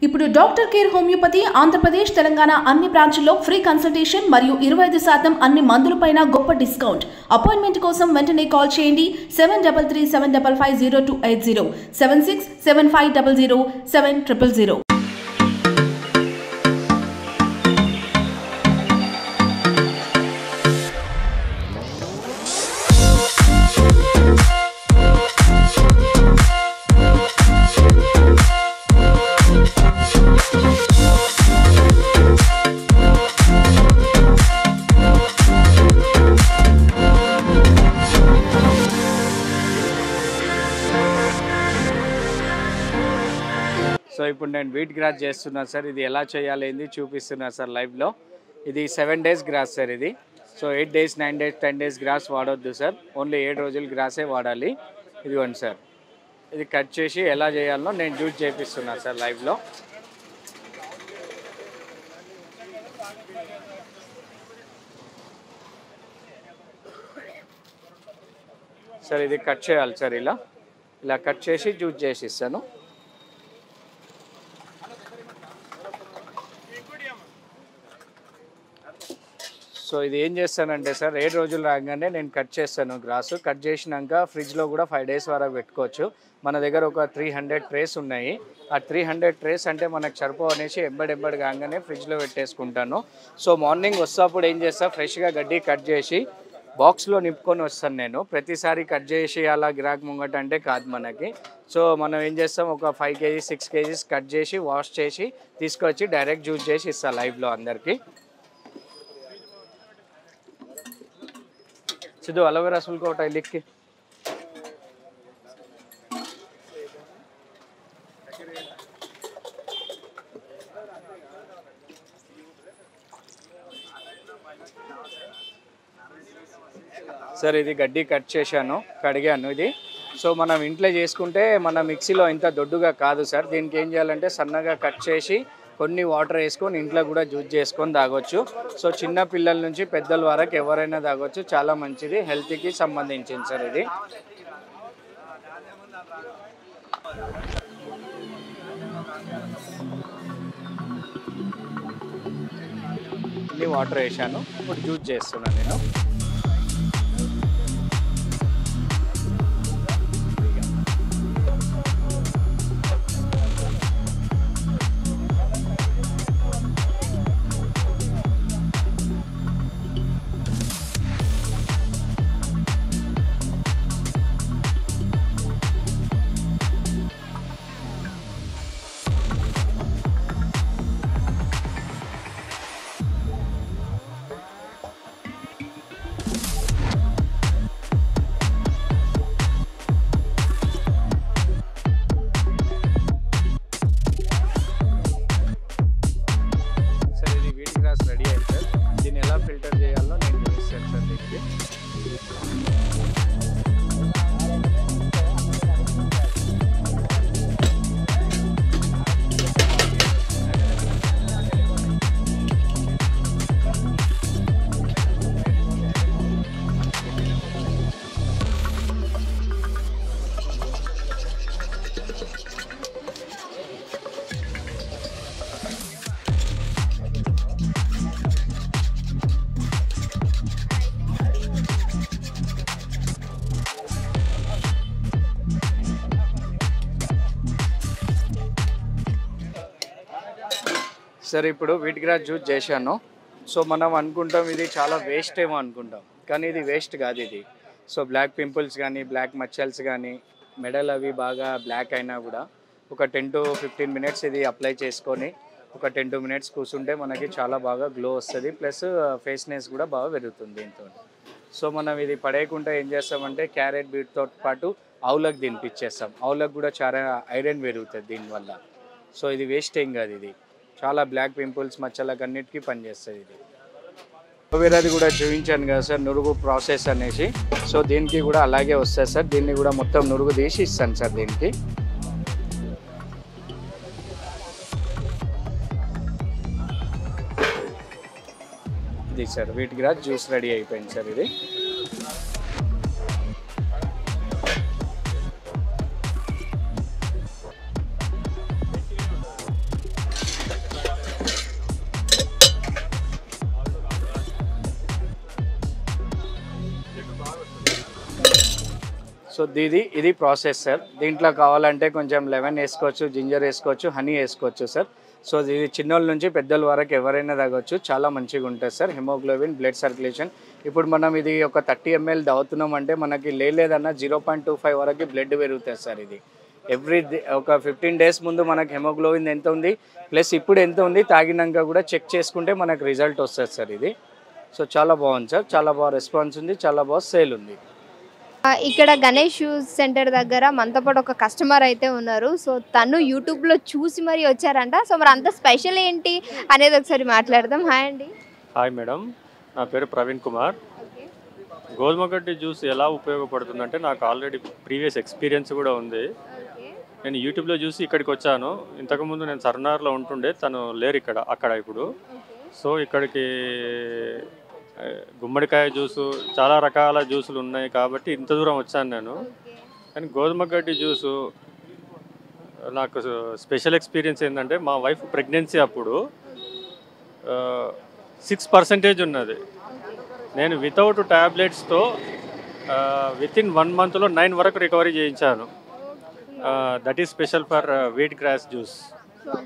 ఇప్పుడు doctor care homeopathy Andhra Pradesh Telangana అన్ని బ్రాంచ్ల్లో free consultation మరియు 25% అన్ని మందులపైన గొప్ప డిస్కౌంట్. అపాయింట్మెంట్ కోసం వెంటనే కాల్ చేయండి 7337550280 7675007000. సో ఇప్పుడు నేను వీట్ గ్రాస్ చేస్తున్నాను సార్. ఇది ఎలా చేయాలి ఏంది చూపిస్తున్నాను సార్ లైవ్లో. ఇది 7 days గ్రాస్ సార్ ఇది. So 8 days 9 days 10 days grass వాడొద్దు సార్. ఓన్లీ 7 రోజులు గ్రాసే వాడాలి. ఇదిగోండి సార్, ఇది కట్ చేసి ఎలా చేయాలో నేను జ్యూస్ చేపిస్తున్నాను సార్ లైవ్లో. సార్ ఇది కట్ చేయాలి సార్, ఇలా కట్ చేసి జ్యూస్ చేసి ఇస్తాను. సో ఇది ఏం చేస్తానంటే సార్, 7 రోజులు రాగానే నేను కట్ చేస్తాను గ్రాసు. కట్ చేసినాక ఫ్రిడ్జ్లో కూడా 5 days వరకు పెట్టుకోవచ్చు. మన దగ్గర ఒక 300 ట్రేస్ ఉన్నాయి. ఆ 300 ట్రేస్ అంటే మనకు సరిపో అనేసి ఎబ్బడి కాగానే ఫ్రిడ్జ్లో పెట్టేసుకుంటాను. సో మార్నింగ్ వస్తేప్పుడు ఏం చేస్తా, ఫ్రెష్గా గడ్డి కట్ చేసి బాక్స్లో నింపుకొని వస్తాను నేను. ప్రతిసారి కట్ చేసి అలా గిరాక్ ముంగట అంటే కాదు మనకి. సో మనం ఏం చేస్తాం, ఒక 5 kgs 6 kgs కట్ చేసి వాష్ చేసి తీసుకొచ్చి డైరెక్ట్ జ్యూస్ చేసి ఇస్తాను లైవ్లో అందరికీ. सिद्धू अलोवेरा रसूल को लिख के సార్ ఇది గడ్డి కట్ చేశాను, కడిగాను ఇది. సో మనం ఇంట్లో చేసుకుంటే మన మిక్సీలో ఇంత దొడ్డుగా కాదు సార్. దీనికి ఏం చేయాలంటే సన్నగా కట్ చేసి కొన్ని వాటర్ వేసుకొని ఇంట్లో కూడా జ్యూస్ చేసుకొని తాగొచ్చు. సో చిన్న పిల్లల నుంచి పెద్దల వరకు ఎవరైనా తాగొచ్చు, చాలా మంచిది, హెల్త్కి సంబంధించింది సార్ ఇది. ఇన్ని వాటర్ వేసాను, ఇప్పుడు జ్యూస్ చేస్తున్నాను నేను. రెడీ అయింది సార్. దీన్ని ఎలా ఫిల్టర్ చేయాలో నేను చూపిస్తాను సార్ దీనికి. సార్ ఇప్పుడు వీట్ గ్రాస్ జ్యూస్ చేశాను. సో మనం అనుకుంటాం ఇది చాలా వేస్ట్ ఏమో అనుకుంటాం, కానీ ఇది వేస్ట్ కాదు ఇది. సో బ్లాక్ పింపుల్స్ కానీ బ్లాక్ మచ్చల్స్ కానీ మెడల్ అవి బాగా బ్లాక్ అయినా కూడా ఒక 10 to 15 minutes ఇది అప్లై చేసుకొని ఒక 10 to 2 minutes కూర్చుంటే మనకి చాలా బాగా గ్లో వస్తుంది, ప్లస్ ఫేస్నెస్ కూడా బాగా పెరుగుతుంది దీంతో. సో మనం ఇది పడేయకుండా ఏం చేస్తామంటే క్యారెట్ బీట్తో పాటు ఆవులకు తినిపించేస్తాం. ఆవులకు కూడా చాలా ఐరన్ పెరుగుతుంది దీనివల్ల. సో ఇది వేస్ట్ ఏం కాదు, ఇది చాలా బ్లాక్ పింపుల్స్ మచ్చలకు అన్నిటికీ పనిచేస్తుంది ఇది. అలోవెరాది కూడా చూపించాను కదా సార్, నురుగు ప్రాసెస్ అనేసి. సో దీనికి కూడా అలాగే వస్తుంది సార్. దీన్ని కూడా మొత్తం నురుగు తీసి ఇస్తాను సార్ దీనికి. ఇది sir wheat grass juice ready అయిపోయింది సార్ ఇది. సో ఇది ప్రాసెస్ సార్. దీంట్లో కావాలంటే కొంచెం లెమన్ వేసుకోవచ్చు, జింజర్ వేసుకోవచ్చు, హనీ వేసుకోవచ్చు సార్. సో ఇది చిన్నోళ్ళ నుంచి పెద్దల వరకు ఎవరైనా తాగొచ్చు. చాలా మంచిగా ఉంటుంది సార్. Haemoglobin, blood circulation. ఇప్పుడు మనం ఇది ఒక 30 ml తాగుతున్నాం అంటే మనకి లేదన్నా 0.25 వరకు బ్లడ్ పెరుగుతుంది సార్. ఇది ఒక 15 days ముందు మనకి హిమోగ్లోబిన్ ఎంత ఉంది ప్లస్ ఇప్పుడు ఎంత ఉంది తాగినాక కూడా చెక్ చేసుకుంటే మనకు రిజల్ట్ వస్తుంది సార్ ఇది. సో చాలా బాగుంది సార్. చాలా బాగా రెస్పాన్స్ ఉంది, చాలా బాగా సేల్ ఉంది. ఇక్కడ గణేష్ షూస్ సెంటర్ దగ్గర మనతో పాటు ఒక కస్టమర్ అయితే ఉన్నారు. సో తను యూట్యూబ్లో చూసి మరీ వచ్చారంట. సో మరి అంత స్పెషల్ ఏంటి అనేది ఒకసారి మాట్లాడదాం. హాయ్ అండి. హాయ్ మేడం, నా పేరు ప్రవీణ్ కుమార్. గోధుమ గడ్డి జ్యూస్ ఎలా ఉపయోగపడుతుందంటే నాకు ఆల్రెడీ ప్రీవియస్ ఎక్స్పీరియన్స్ కూడా ఉంది. నేను యూట్యూబ్లో చూసి ఇక్కడికి వచ్చాను. ఇంతకుముందు నేను సర్నార్లో ఉంటుండే, తను లేరు అక్కడ ఇప్పుడు. సో ఇక్కడికి గుమ్మడికాయ జ్యూసు, చాలా రకాల జ్యూసులు ఉన్నాయి కాబట్టి ఇంత దూరం వచ్చాను నేను. కానీ గోధుమ గడ్డి జ్యూసు నాకు స్పెషల్ ఎక్స్పీరియన్స్ ఏంటంటే, మా వైఫ్ ప్రెగ్నెన్సీ అప్పుడు 6% ఉన్నది. నేను వితౌట్ ట్యాబ్లెట్స్తో వితిన్ 1 monthలో 9 వరకు రికవరీ చేయించాను. That is special for wheat grass juice.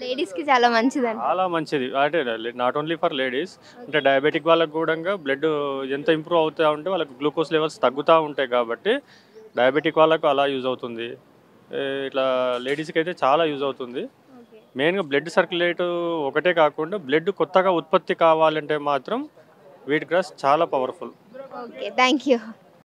లేడీస్కి చాలా మంచిదండి. చాలా మంచిది. అంటే నాట్ ఓన్లీ ఫర్ లేడీస్, అంటే డయాబెటిక్ వాళ్ళకు కూడా బ్లడ్ ఎంత ఇంప్రూవ్ అవుతూ ఉంటే వాళ్ళకి గ్లూకోజ్ లెవెల్స్ తగ్గుతూ ఉంటాయి కాబట్టి డయాబెటిక్ వాళ్ళకు అలా యూజ్ అవుతుంది. ఇట్లా లేడీస్కి అయితే చాలా యూజ్ అవుతుంది. మెయిన్గా బ్లడ్ సర్క్యులేట్ ఒకటే కాకుండా బ్లడ్ కొత్తగా ఉత్పత్తి కావాలంటే మాత్రం వీట్ గ్రాస్ చాలా పవర్ఫుల్. Okay, thank you.